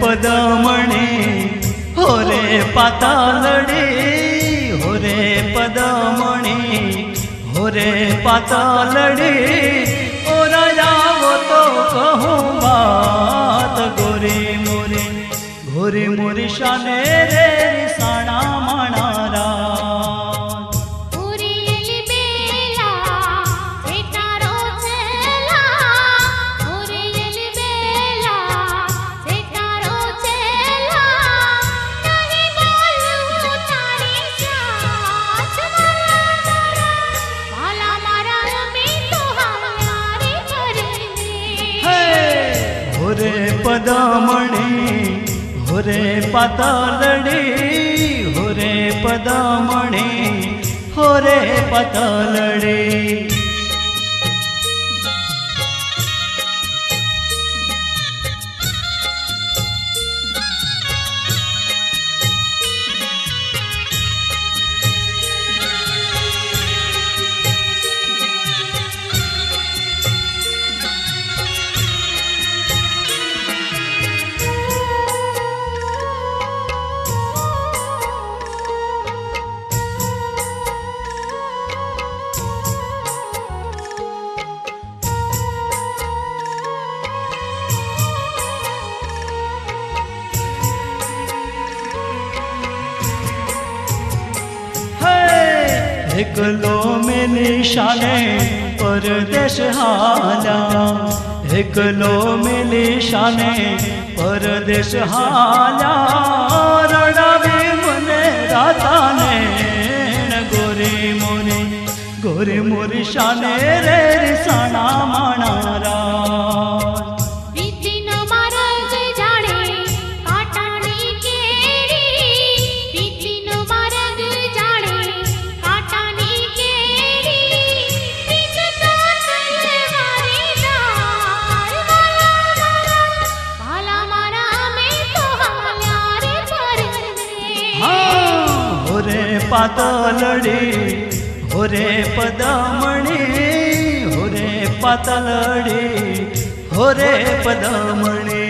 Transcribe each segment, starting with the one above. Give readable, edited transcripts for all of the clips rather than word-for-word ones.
पदमणी होरे पातालड़ी होरे पदमणी होरे पातालड़ी ओरा जाओ तो कहूँ बात गोरी मोरी शाने रे साणा माणारा होरे पदमणी होरे पातालड़ी होरे पदमणी होरे पातालड़ी एकलो में निशाने परदेश हाल्या एकलो में निशाने परदेश हाल्या रडावे मने राताने गोरी मोरी शाने रे साणा माणारा पातालड़ी होरे पदमणी होरे पातालड़ी होरे पदमणी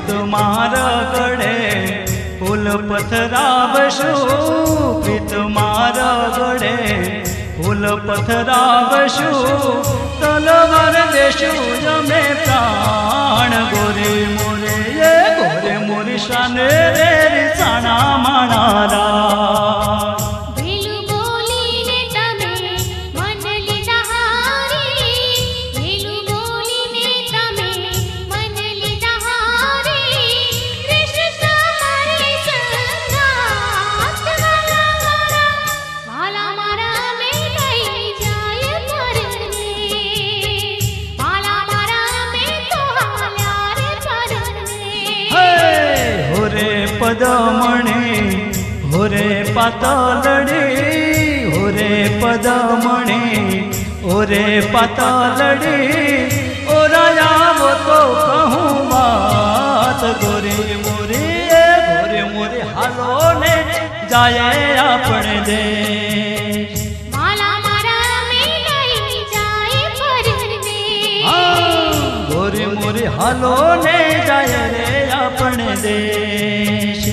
तुम्हारा गड़े फूल पथरावशो तुम्हारा गड़े फूल पथरावशो तलवार देशो जमे प्राण गोरे मोरे शाने रे साणा माणारा पदमणी होरे पातालड़ी होरे पदमणी होरे पातालड़ी ओरा जाओ तो कहूँ बात गोरे मोरे हालो ने जाए अपने देश गोरे मोरे हालो ने जाए रे अपने देश